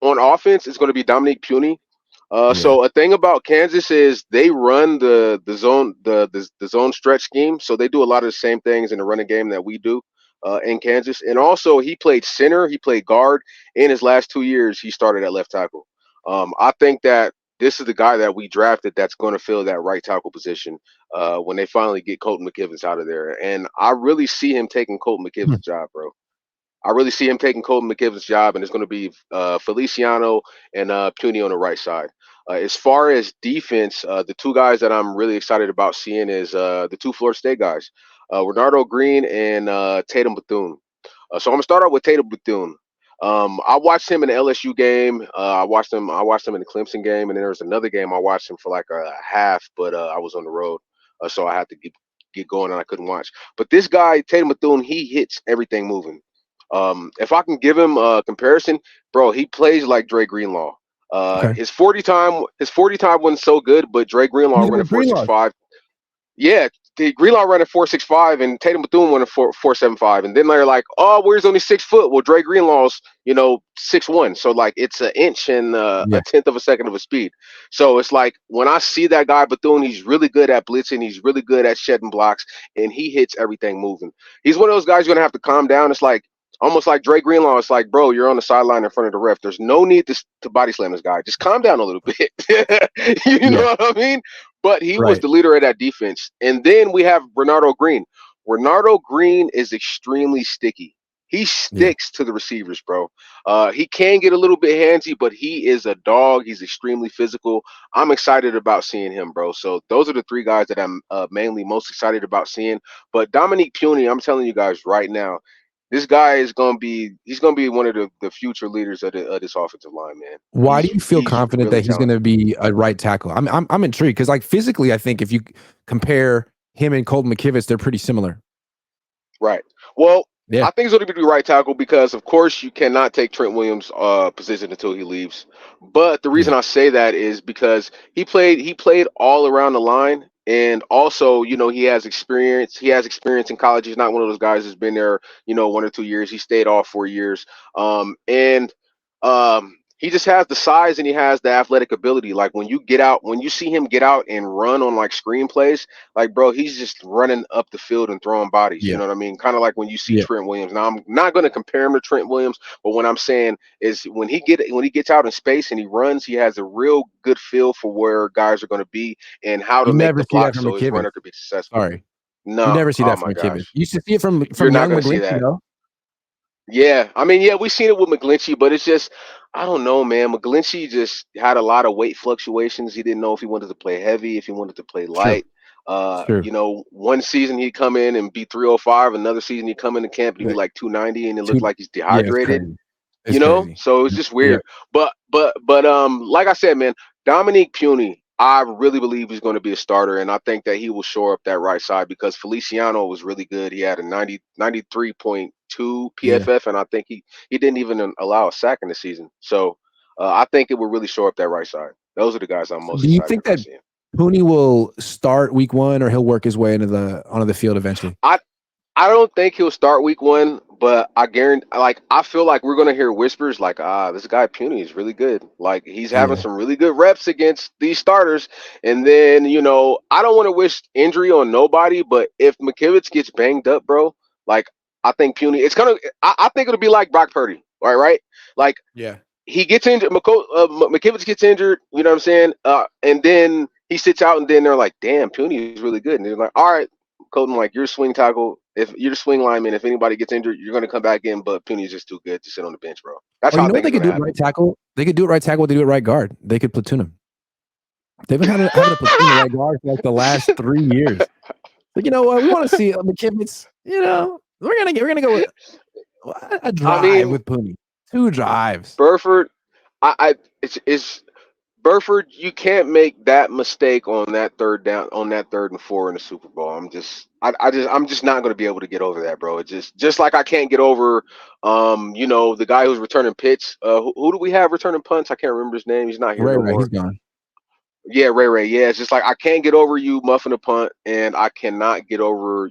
on offense, it's going to be Dominick Puni. Yeah. So a thing about Kansas is they run the zone the zone stretch scheme. So they do a lot of the same things in the running game that we do in Kansas. And also he played center, he played guard. In his last 2 years, he started at left tackle. I think that this is the guy that we drafted that's going to fill that right tackle position when they finally get Colton McKivitz out of there. And I really see him taking Colton Hmm. McKivitz' job, bro. I really see him taking Colton McKivit's job, and it's going to be Feliciano and Puni on the right side. As far as defense, the two guys that I'm really excited about seeing is the two Florida State guys, Renardo Green and Tatum Bethune. So I'm gonna start out with Tatum Bethune. I watched him in the LSU game. I watched him. I watched him in the Clemson game, and then there was another game I watched him for like a half, but I was on the road, so I had to get going, and I couldn't watch. But this guy Tatum Bethune, he hits everything moving. If I can give him a comparison, bro, he plays like Dre Greenlaw. Okay. His 40 time wasn't so good, but Dre Greenlaw He's running with four six Greenlaw. five. Yeah, the Greenlaw running 4.65 and Tatum Bethune running 4.75, and then they're like, "Oh, where's only 6 foot?" Well, Dre Greenlaw's 6'1", so like it's an inch and Yeah. a tenth of a second of a speed. So it's like when I see that guy Bethune, he's really good at blitzing, he's really good at shedding blocks, and he hits everything moving. He's one of those guys you're gonna have to calm down. It's like almost like Dre Greenlaw. It's like, bro, you're on the sideline in front of the ref. There's no need to body slam this guy. Just calm down a little bit. You Yeah. know what I mean? But he was Right. the leader of that defense. And then we have Renardo Green. Renardo Green is extremely sticky. He Yeah. sticks to the receivers, bro. He can get a little bit handsy, but he is a dog. He's extremely physical. I'm excited about seeing him, bro. So those are the three guys that I'm mainly most excited about seeing. But Dominique Puni, I'm telling you guys right now, this guy is gonna be one of the future leaders of this offensive line, man. Why do He's you feel he's confident really that he's going talented. to be a right tackle? I'm intrigued because, like, physically, I think if you compare him and Colton McKivitz, they're pretty similar. Right. Well, Yeah. I think he's going to be the right tackle because, of course, you cannot take Trent Williams' position until he leaves. But the reason Yeah. I say that is because he played all around the line, and also, he has experience. He has experience in college. He's not one of those guys who's been there, 1 or 2 years. He stayed all 4 years. And he just has the size and he has the athletic ability. Like when you see him get out and run on like screenplays, like, bro, he's just running up the field and throwing bodies. You Yeah. know what I mean? Kind of like when you see Yeah. Trent Williams. Now, I'm not going to compare him to Trent Williams, but what I'm saying is when he gets out in space and he runs, he has a real good feel for where guys are going to be and how to You make never the see that block from so his McKivitz. runner could be successful. Sorry. You No, never see oh that my from McKivitz. gosh, You used to see it you're from not young going to see McGlinchey, that. though. Yeah, I mean, yeah, we've seen it with McGlinchey, but it's just, I don't know, man. McGlinchey just had a lot of weight fluctuations. He didn't know if he wanted to play heavy, if he wanted to play True. light. It's true. One season he'd come in and be 305, another season he'd come into camp and he'd be Like, like 290, and it looked two, like he's yeah, it's dehydrated. crazy. It's crazy. So it's just Yeah. weird. But like I said, man, Dominique Puni, I really believe he's going to be a starter, and I think that he will shore up that right side because Feliciano was really good. He had a 93.2 Yeah. PFF, and I think he didn't even allow a sack in the season. So I think it will really shore up that right side. Those are the guys I'm So most do you excited think about that seeing. Puni will start week one, or he'll work his way into onto the field eventually? I I don't think he'll start week one, but I guarantee, like, I feel like we're gonna hear whispers like, this guy Puny is really good. Like, he's having Yeah. some really good reps against these starters. And then, I don't want to wish injury on nobody, but if McKivitz gets banged up, bro, like, I think Puny, I think it'll be like Brock Purdy, right? Like, Yeah. he gets injured, McKivitz gets injured, you know what I'm saying? And then he sits out, and then they're like, damn, Puny is really good. And they're like, all right, Colton, like, you're a swing tackle. If you're the swing lineman, if anybody gets injured, you're going to come back in. But Puny's just too good to sit on the bench, bro. That's Or how you I know what think they it's going could to do at happen. right tackle? They could do it right tackle. They do it right guard. They could platoon him. They've been having a platoon of right guard for like the last 3 years. But you know what? We want to see McKivitz. We're gonna go with a I drive mean, with Puni. 2 drives. Burford, it's Burford. You can't make that mistake on that third down, on that 3rd and 4 in the Super Bowl. I'm just not going to be able to get over that, bro. It's just like I can't get over, the guy who's returning pits. Who do we have returning punts? I can't remember his name. He's not here no Ray, he's more. gone. Yeah, Ray. Yeah, it's just like I can't get over you muffing a punt, and I cannot get over,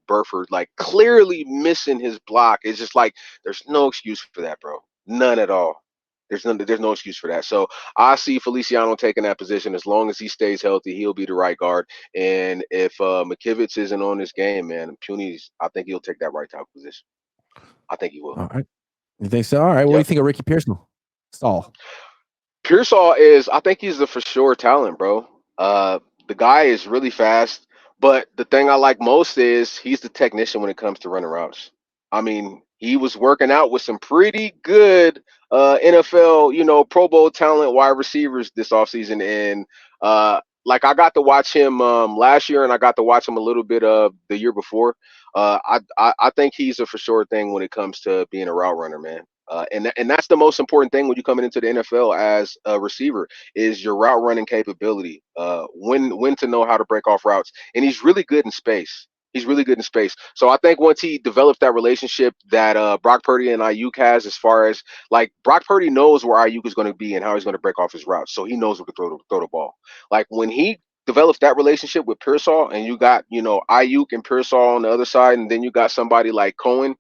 Burford like clearly missing his block. It's just like there's no excuse for that, bro. None at all. There's no excuse for that. So I see Feliciano taking that position as long as he stays healthy. He'll be the right guard. And if McKivitz isn't on this game, man, Puny's, I think he'll take that right tackle position. I think he will. All right. You think so? All right. What do you Yep. think of Ricky Pearsall? Saul. Pearsall is, I think he's the for sure talent, bro. The guy is really fast, but the thing I like most is he's the technician when it comes to running routes. I mean, he was working out with some pretty good NFL, Pro Bowl talent wide receivers this offseason. And like I got to watch him last year, and I got to watch him a little bit of the year before. I think he's a for sure thing when it comes to being a route runner, man. And that's the most important thing when you coming into the NFL as a receiver is your route running capability. When to know how to break off routes, and he's really good in space. He's really good in space. So I think once he develops that relationship that Brock Purdy and Ayuk has, as far as like Brock Purdy knows where Ayuk is going to be and how he's going to break off his routes, so he knows where to throw the ball. Like when he develops that relationship with Pearsall, and you got Ayuk and Pearsall on the other side, and then you got somebody like Cohen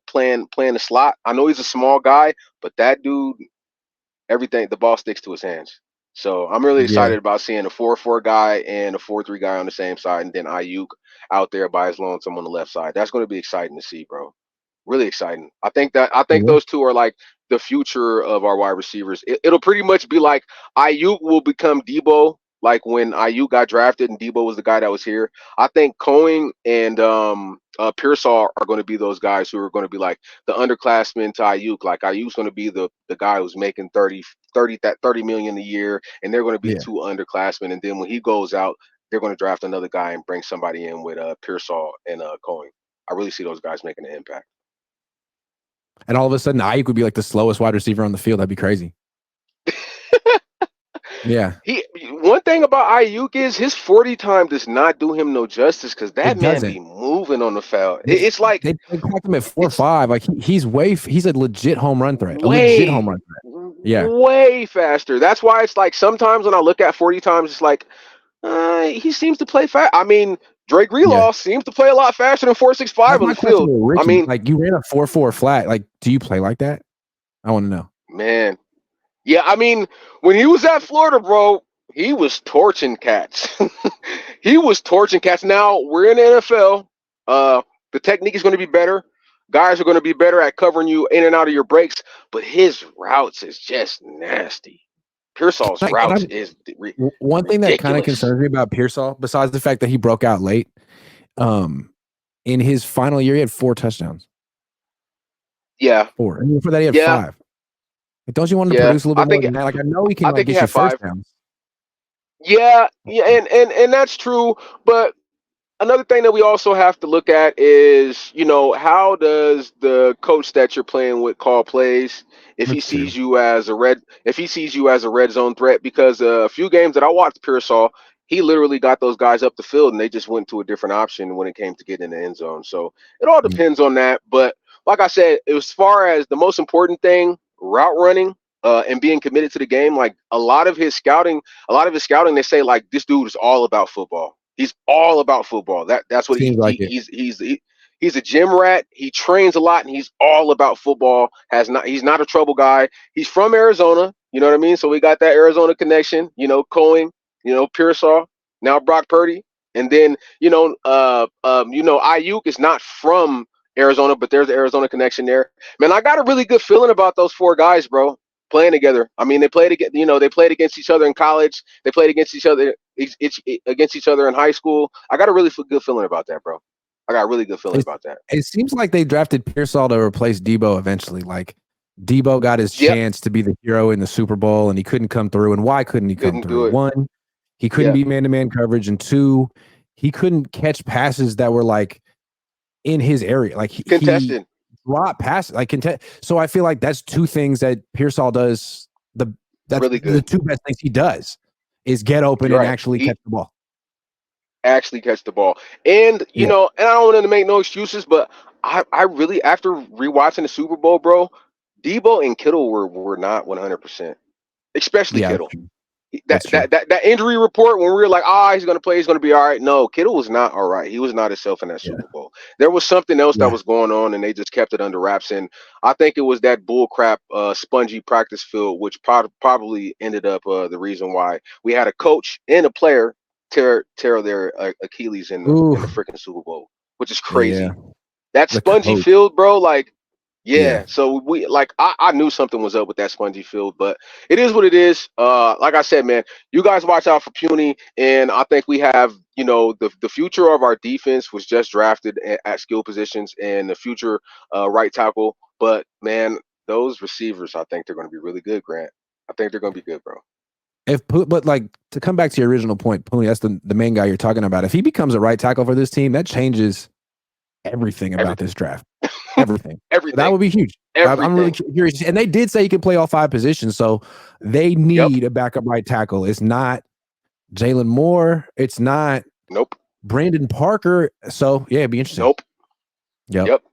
playing the slot. I know he's a small guy, but that dude, everything, the ball sticks to his hands. So I'm really Yeah. excited about seeing a 4-4 guy and a 4-3 guy on the same side, and then Ayuk out there by his lonesome on the left side. That's going to be exciting to see, bro. Really exciting. I think Yeah. those two are like the future of our wide receivers. It'll pretty much be like Ayuk will become Debo, like when Ayuk got drafted and Debo was the guy that was here. I think Cohen and Pearsall are going to be those guys who are going to be like the underclassmen to Ayuk. Like Ayuk's going to be the guy who's making 30 million a year, and they're going to be Yeah. two underclassmen. And then when he goes out, they're going to draft another guy and bring somebody in with Pearsall and Cohen. I really see those guys making an impact. And all of a sudden, Ayuk would be like the slowest wide receiver on the field. That'd be crazy. Yeah. He One thing about Ayuk is his 40 time does not do him no justice because that It man doesn't. be moving on the field. They It's like they cracked him at 4 or it's 5. Like he's he's a legit home run threat. A legit home way run threat. Yeah. way faster. That's why it's like sometimes when I look at 40 times, it's like he seems to play fast. I mean, Drake Yeah. Greenlaw seems to play a lot faster than That's 4.65 on my the question field. with I Ricky. mean, Like you ran a 4.4 flat. Like, do you play like that? I want to know. man, yeah, I mean, when he was at Florida, bro, he was torching cats. He was torching cats. Now we're in the NFL. The technique is going to be better. Guys are going to be better at covering you in and out of your breaks, but his routes is just nasty. Pearsall's Can I routes is one thing that kind of ridiculous. concerns me about Pearsall, besides the fact that he broke out late, um, in his final year, he had 4 touchdowns. Yeah, 4. And before that, he had yeah, 5. Like, don't you want to yeah. produce a little bit more than that? Like, I know he can I like think he get you had first 5. downs. Yeah, yeah, and that's true. But another thing that we also have to look at is, how does the coach that you're playing with call plays That's true. if he sees you as a red zone threat? Because a few games that I watched Pearsall, he literally got those guys up the field and they just went to a different option when it came to getting in the end zone. So it all Yeah. depends on that. But like I said, as far as the most important thing, route running. And being committed to the game, like a lot of his scouting, they say like this dude is all about football. He's all about football. That's what Seems like it. he's a gym rat. He trains a lot and he's all about football. He's not a trouble guy. He's from Arizona. You know what I mean? So we got that Arizona connection. Cohen. Pearsall. Now Brock Purdy, and then Ayuk is not from Arizona, but there's the Arizona connection there. Man, I got a really good feeling about those 4 guys, bro, playing together. I mean, they played against each other in college. They played against each other in high school. I got a really good feeling about that, bro. I got a really good feeling It, about that. it seems like they drafted Pearsall to replace Debo eventually. Like Debo got his Yep, chance to be the hero in the Super Bowl, and he couldn't come through. And why couldn't he come couldn't do through? it. 1, he couldn't Yeah, be man-to-man coverage, and 2, he couldn't catch passes that were like in his area. Like he contested. dropped passes, like contest. So I feel like that's 2 things that Pearsall does. That's Really the good. 2 best things he does is get open You're and right. actually He catch the ball. actually catch the ball, and Yeah, and I don't want to make no excuses, but I really after rewatching the Super Bowl, bro, Debo and Kittle were not 100%, especially yeah, that's Kittle. true. That injury report when we were like, he's going to play, he's going to be all right. No, Kittle was not all right. He was not himself in that Yeah. Super Bowl. There was something else that Yeah. was going on, and they just kept it under wraps. And I think it was that bullcrap, spongy practice field, which probably ended up the reason why we had a coach and a player tear their Achilles in the Ooh. freaking Super Bowl, which is Yeah. crazy. That The spongy coach. field, bro, like. Yeah. Yeah, so I knew something was up with that spongy field, but it is what it is. Like I said, man, you guys watch out for Puni, and I think we have, the future of our defense was just drafted at skill positions, and the future right tackle. But man, those receivers, I think they're going to be really good, Grant. I think they're going to be good, bro. But like, to come back to your original point, Puni, that's the main guy you're talking about. If he becomes a right tackle for this team, that changes everything about this draft. Everything. Everything. That would be huge. I'm really curious. And they did say he can play all 5 positions, so they need a backup right tackle. It's not Jalen Moore. It's not Nope. Brandon Parker. So yeah, it'd be interesting. Nope. Yep. Yep.